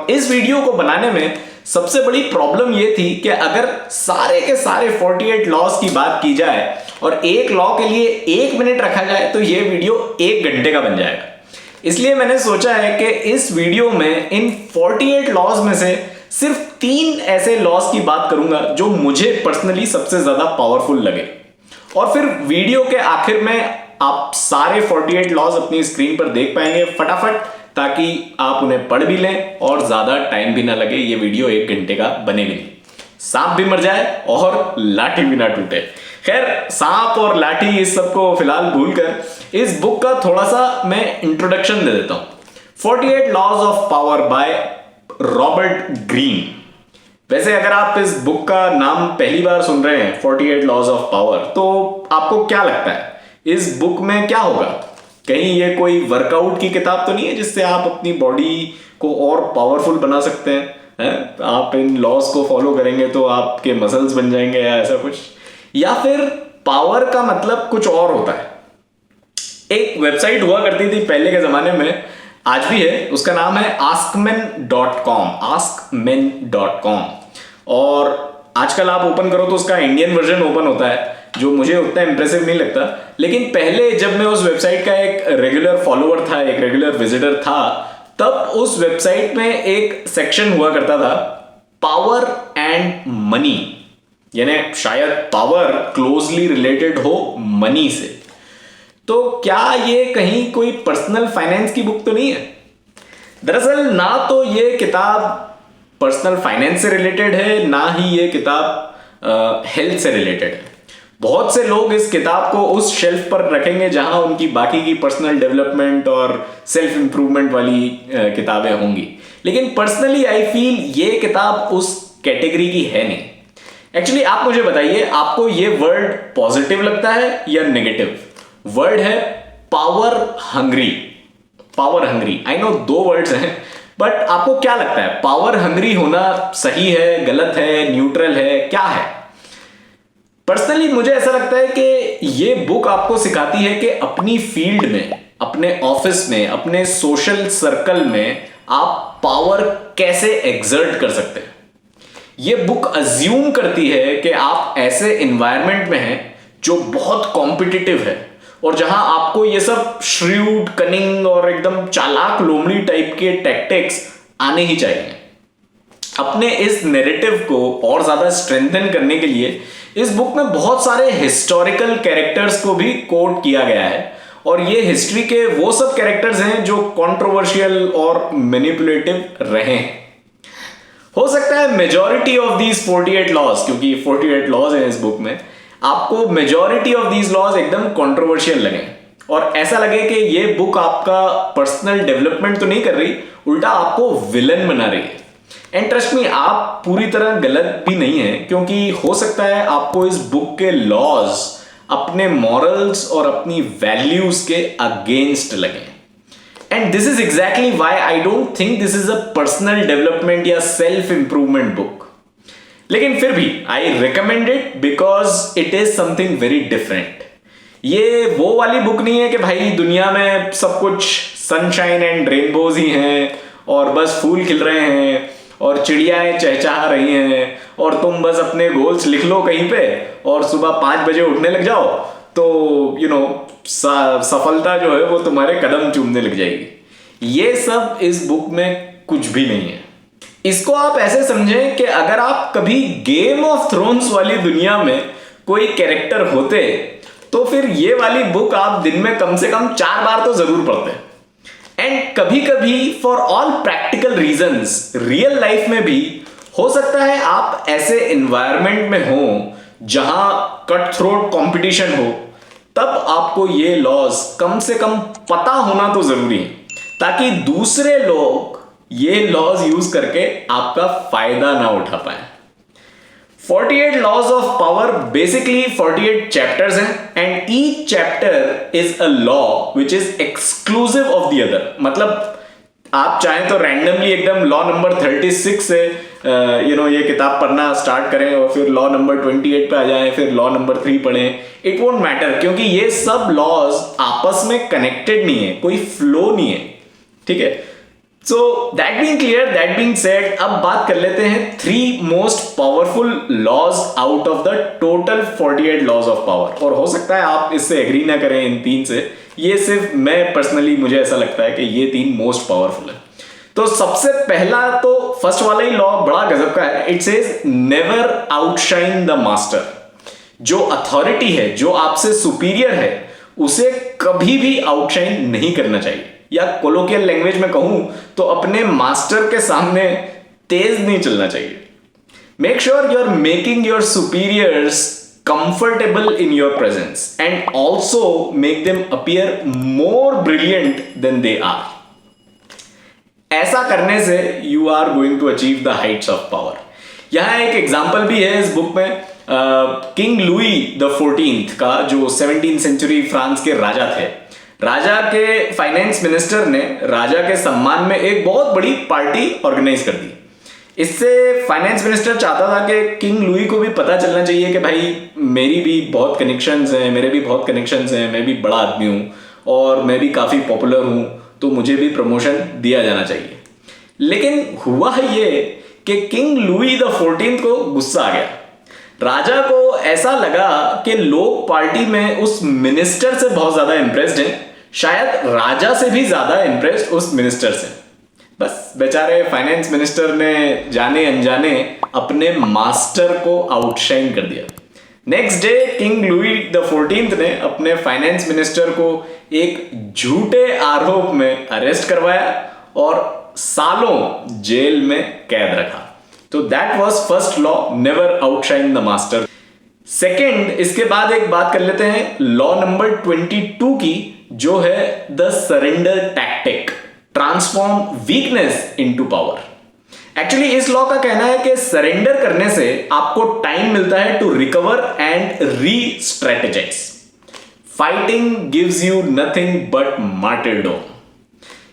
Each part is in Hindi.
इस वीडियो को बनाने में सबसे बड़ी प्रॉब्लम ये थी कि अगर सारे के सारे 48 लॉस की बात की जाए और एक लॉ के लिए 1 मिनट रखा जाए तो ये वीडियो 1 घंटे का बन जाएगा। इसलिए मैंने सोचा है कि इस वीडियो में इन 48 लॉज में से सिर्फ 3 ऐसे लॉस की बात करूंगा जो मुझे पर्सनली सबसे ज्यादा पावरफुल लगे, और फिर वीडियो के आखिर में आप सारे 48 लॉज अपनी स्क्रीन पर देख पाएंगे फटाफट, ताकि आप उन्हें पढ़ भी लें और ज्यादा टाइम भी ना लगे। ये वीडियो 1 घंटे का बने भी नहीं, सांप भी मर जाए और लाठी भी ना टूटे। खैर, सांप और लाठी इस सब को फिलहाल भूलकर इस बुक का थोड़ा सा मैं इंट्रोडक्शन दे देता हूं। 48 laws of power by Robert Greene. वैसे अगर आप इस बुक का नाम पहली बार सुन रहे हैं 48 लॉज ऑफ पावर, तो आपको क्या लगता है इस बुक में क्या होगा? कहीं ये कोई वर्कआउट की किताब तो नहीं है जिससे आप अपनी बॉडी को और पावरफुल बना सकते हैं? आप इन लॉज को फॉलो करेंगे तो आपके मसल्स बन जाएंगे या ऐसा कुछ? या फिर पावर का मतलब कुछ और होता है? एक वेबसाइट हुआ करती थी पहले के जमाने में, आज भी है, उसका नाम है askmen.com, askmen.com। और आजकल आप ओपन करो तो उसका इंडियन वर्जन ओपन होता है, जो मुझे उतना इंप्रेसिव नहीं लगता। लेकिन पहले जब मैं उस वेबसाइट का एक रेगुलर फॉलोअर था, एक रेगुलर विजिटर था, तब उस वेबसाइट में एक सेक्शन हुआ करता था पावर एंड मनी, यानी शायद पावर क्लोजली रिलेटेड हो मनी से। तो क्या ये कहीं कोई पर्सनल फाइनेंस की बुक तो नहीं है? दरअसल ना तो ये किताब पर्सनल फाइनेंस से रिलेटेड है, ना ही ये किताब हेल्थ से रिलेटेड है। बहुत से लोग इस किताब को उस शेल्फ पर रखेंगे जहां उनकी बाकी की पर्सनल डेवलपमेंट और सेल्फ इंप्रूवमेंट वाली किताबें होंगी, लेकिन पर्सनली आई फील ये किताब उस कैटेगरी की है नहीं। एक्चुअली आप मुझे बताइए, आपको ये वर्ड पॉजिटिव लगता है या नेगेटिव? वर्ड है power hungry. Power hungry, I know 2 words हैं, बट आपको क्या लगता है पावर हंग्री होना सही है, गलत है, न्यूट्रल है, क्या है? पर्सनली मुझे ऐसा लगता है कि ये बुक आपको सिखाती है कि अपनी फील्ड में, अपने ऑफिस में, अपने सोशल सर्कल में आप पावर कैसे एक्सर्ट कर सकते हैं। ये बुक अज्यूम करती है कि आप ऐसे एनवायरनमेंट में हैं जो बहुत कॉम्पिटिटिव है और जहां आपको ये सब श्रूड, कनिंग और एकदम चालाक लोमड़ी टाइप के टैक्टिक्स आने ही चाहिए। अपने इस नैरेटिव को और ज्यादा स्ट्रेंथन करने के लिए इस बुक में बहुत सारे हिस्टोरिकल कैरेक्टर्स को भी कोट किया गया है, और ये हिस्ट्री के वो सब कैरेक्टर्स हैं जो कंट्रोवर्शियल और मैनिपुलेटिव रहे हैं। हो सकता है मेजॉरिटी ऑफ दीज 48 लॉज, क्योंकि 48 लॉज हैं इस बुक में, आपको मेजॉरिटी ऑफ दीज लॉज एकदम कंट्रोवर्शियल लगे और ऐसा लगे कि ये बुक आपका पर्सनल डेवलपमेंट तो नहीं कर रही, उल्टा आपको विलन बना रही है। एंड ट्रस्ट मी, आप पूरी तरह गलत भी नहीं है, क्योंकि हो सकता है आपको इस बुक के लॉज अपने मॉरल्स और अपनी वैल्यूज के अगेंस्ट लगे। And this is exactly why I don't think this is a personal development या सेल्फ इंप्रूवमेंट बुक। लेकिन फिर भी I recommend it because it is something very different. ये वो वाली बुक नहीं है कि भाई दुनिया में सब कुछ सनशाइन एंड रेनबोज ही हैं और बस फूल खिल रहे हैं और चिड़ियाएं चहचहा रही हैं और तुम बस अपने गोल्स लिख लो कहीं पे और सुबह 5 बजे उठने लग जाओ तो सफलता जो है वो तुम्हारे कदम चूमने लग जाएगी। ये सब इस बुक में कुछ भी नहीं है। इसको आप ऐसे समझें कि अगर आप कभी गेम ऑफ थ्रोन्स वाली दुनिया में कोई कैरेक्टर होते तो फिर ये वाली बुक आप दिन में कम से कम 4 बार तो जरूर पढ़ते। एंड कभी कभी for all practical reasons real life में भी हो सकता है आप ऐसे एनवायरनमेंट में हो जहां कट थ्रोट कंपटीशन हो, तब आपको ये लॉज कम से कम पता होना तो जरूरी है, ताकि दूसरे लोग ये लॉज यूज करके आपका फायदा ना उठा पाए। 48 laws of power basically 48 chapters हैं and each chapter is a law which is exclusive of the other. मतलब आप चाहें तो रैंडमली एकदम लॉ नंबर 36 से ये किताब पढ़ना स्टार्ट करें और फिर लॉ नंबर 28 पे आ जाएं, फिर लॉ नंबर 3 पढ़ें, इट वोंट मैटर, क्योंकि ये सब लॉज आपस में कनेक्टेड नहीं है, कोई फ्लो नहीं है। ठीक है, so that being clear, that being said, अब बात कर लेते हैं 3 most powerful laws out of the total 48 laws of power. और हो सकता है आप इससे एग्री ना करें इन 3 से, ये सिर्फ मैं पर्सनली मुझे ऐसा लगता है कि ये 3 मोस्ट पावरफुल है। तो सबसे पहला तो फर्स्ट वाला ही लॉ बड़ा गजब का है। It says never outshine the master. जो अथॉरिटी है, जो आपसे सुपीरियर है, उसे कभी भी आउटशाइन नहीं करना चाहिए, या कोलोकियल लैंग्वेज में कहूं तो अपने मास्टर के सामने तेज नहीं चलना चाहिए। Make sure you are making your superiors comfortable in your presence and also make them appear more brilliant than they are. ऐसा करने से you are going to achieve the heights of power. यहां एक एग्जाम्पल भी है इस बुक में, किंग लुई द 14th का, जो 17th सेंचुरी फ्रांस के राजा थे। राजा के फाइनेंस मिनिस्टर ने राजा के सम्मान में एक बहुत बड़ी पार्टी ऑर्गेनाइज कर दी। इससे फाइनेंस मिनिस्टर चाहता था कि किंग लुई को भी पता चलना चाहिए कि भाई मेरी भी बहुत कनेक्शंस हैं, मेरे भी बहुत कनेक्शंस हैं, मैं भी बड़ा आदमी हूं और मैं भी काफी पॉपुलर हूं, तो मुझे भी प्रमोशन दिया जाना चाहिए। लेकिन हुआ ये कि किंग लुई द 14th को गुस्सा आ गया। राजा को ऐसा लगा कि लोग पार्टी में उस मिनिस्टर से बहुत ज्यादा इंप्रेस्ड हैं, शायद राजा से भी ज्यादा इंप्रेस्ड उस मिनिस्टर से। बस बेचारे फाइनेंस मिनिस्टर ने जाने अनजाने अपने मास्टर को आउटशाइन कर दिया। Next day king Louis the 14th ने अपने फाइनेंस मिनिस्टर को एक झूठे आरोप में अरेस्ट करवाया और सालों जेल में कैद रखा। तो that was first law, never outshine the master. Second, इसके बाद एक बात कर लेते हैं लॉ नंबर 22 की, जो है the surrender tactic, transform weakness into power. Actually इस लॉ का कहना है कि सरेंडर करने से आपको टाइम मिलता है to recover and restrategise. Fighting gives you nothing but martyrdom.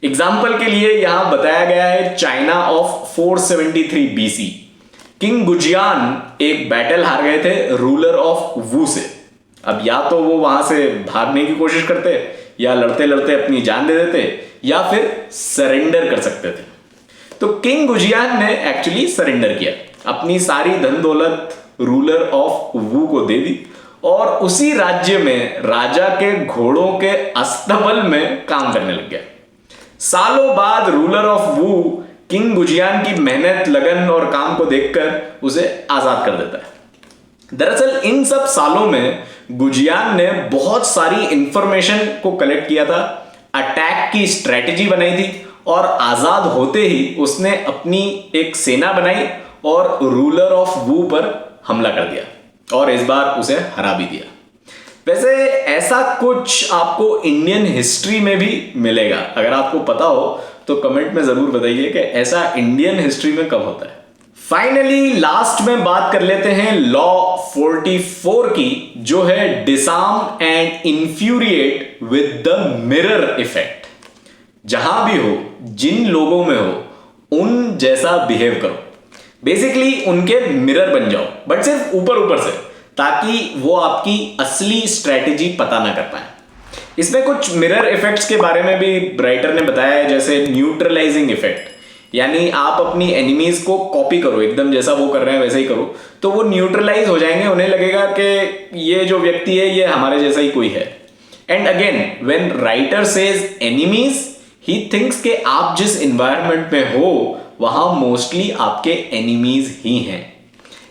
Example के लिए यहां बताया गया है China of 473 BC। King Goujian एक बैटल हार गए थे रूलर ऑफ वू से। अब या तो वो वहां से भागने की कोशिश करते, या लड़ते लड़ते अपनी जान दे देते, या फिर सरेंडर कर सकते थे। तो किंग गुजियान ने एक्चुअली सरेंडर किया, अपनी सारी धन दौलत रूलर ऑफ वू को दे दी और उसी राज्य में राजा के घोड़ों के अस्तबल में काम करने लग गया। सालों बाद रूलर ऑफ वू किंग गुजियान की मेहनत, लगन और काम को देखकर उसे आजाद कर देता है। दरअसल इन सब सालों में गुजियान ने बहुत सारी इंफॉर्मेशन को कलेक्ट किया था, अटैक की स्ट्रेटेजी बनाई थी और आजाद होते ही उसने अपनी एक सेना बनाई और रूलर ऑफ वू पर हमला कर दिया और इस बार उसे हरा भी दिया। वैसे ऐसा कुछ आपको इंडियन हिस्ट्री में भी मिलेगा। अगर आपको पता हो तो कमेंट में जरूर बताइए कि ऐसा इंडियन हिस्ट्री में कब होता है। फाइनली लास्ट में बात कर लेते हैं लॉ 44 की, जो है disarm and infuriate with the mirror effect. जहां भी हो, जिन लोगों में हो, उन जैसा बिहेव करो। बेसिकली उनके मिरर बन जाओ, बट सिर्फ ऊपर ऊपर से, ताकि वो आपकी असली स्ट्रेटेजी पता ना कर पाए। इसमें कुछ मिरर इफेक्ट्स के बारे में भी राइटर ने बताया है, जैसे न्यूट्रलाइजिंग इफेक्ट, यानी आप अपनी एनिमीज को कॉपी करो, एकदम जैसा वो कर रहे हैं वैसा ही करो, तो वो न्यूट्रलाइज हो जाएंगे, उन्हें लगेगा कि ये जो व्यक्ति है ये हमारे जैसा ही कोई है। And again when writer says enemies, he thinks कि आप जिस एनवायरनमेंट में हो वहां मोस्टली आपके एनिमीज ही हैं।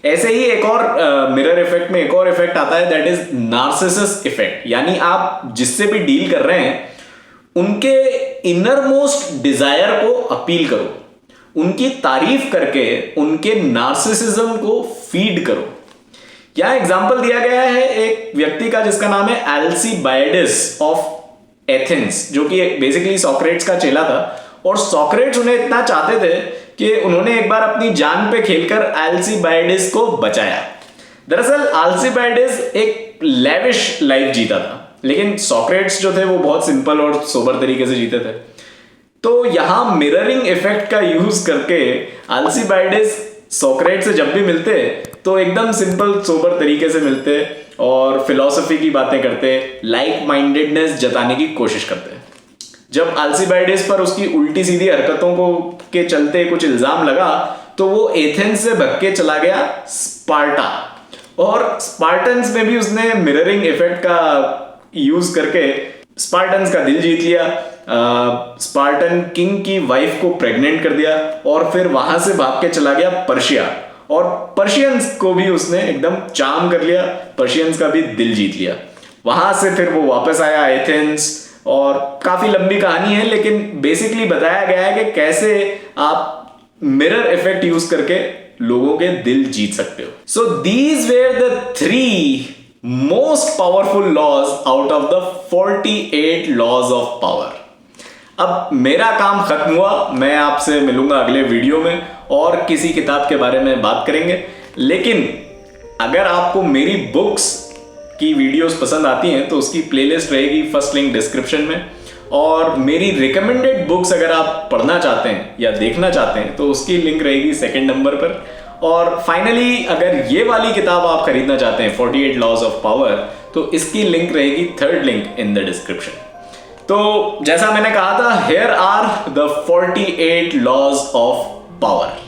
ऐसे ही एक और मिरर इफेक्ट में एक और इफेक्ट आता है, दैट इज नार्सिसिस इफेक्ट, यानी आप जिससे भी डील कर रहे हैं उनके इनर मोस्ट डिजायर को अपील करो, उनकी तारीफ करके उनके नार्सिसिज्म को फीड करो। यहां एग्जांपल दिया गया है एक व्यक्ति का जिसका नाम है अल्सिबाइडस ऑफ एथेंस, जो कि बेसिकली सोक्रेट्स का चेला था और सोक्रेट्स उन्हें इतना चाहते थे कि उन्होंने एक बार अपनी जान पे खेलकर अल्सिबाइडस को बचाया। दरअसल अल्सिबाइडस एक लेविश लाइफ जीता था, लेकिन सोक्रेट्स जो थे वो बहुत सिंपल और सोबर तरीके से जीते थे। तो यहां मिररिंग इफेक्ट का यूज करके अल्सिबाइडस सोक्रेट्स से जब भी मिलते तो एकदम सिंपल सोबर तरीके से मिलते और फिलॉसफी की बातें करते, लाइक माइंडेडनेस जताने की कोशिश करते। जब अल्सिबाइडिस पर उसकी उल्टी सीधी हरकतों को के चलते कुछ इल्जाम लगा तो वो एथेंस से भग के चला गया स्पार्टा, और स्पार्टन्स में भी उसने मिररिंग इफेक्ट का यूज करके स्पार्टन्स का दिल जीत लिया, स्पार्टन किंग की वाइफ को प्रेग्नेंट कर दिया, और फिर वहां से भाग के चला गया पर्शिया, और पर्शियंस को भी उसने एकदम चार्म कर लिया, पर्शियंस का भी दिल जीत लिया। वहां से फिर वो वापस आया एथेंस, और काफी लंबी कहानी है, लेकिन बेसिकली बताया गया है कि कैसे आप मिरर इफेक्ट यूज करके लोगों के दिल जीत सकते हो। So these were the 3 most powerful laws out of the 48 laws of power. अब मेरा काम खत्म हुआ, मैं आपसे मिलूंगा अगले वीडियो में और किसी किताब के बारे में बात करेंगे। लेकिन अगर आपको मेरी बुक्स की वीडियोस पसंद आती हैं तो उसकी प्लेलिस्ट रहेगी, फर्स्ट लिंक डिस्क्रिप्शन में, और मेरी रिकमेंडेड बुक्स अगर आप पढ़ना चाहते हैं या देखना चाहते हैं तो उसकी लिंक रहेगी सेकंड नंबर पर। और फाइनली अगर ये वाली किताब आप खरीदना चाहते हैं 48 लॉज ऑफ पावर, तो इसकी लिंक रहेगी third link in the description. तो जैसा मैंने कहा था, here are the 48 laws of power.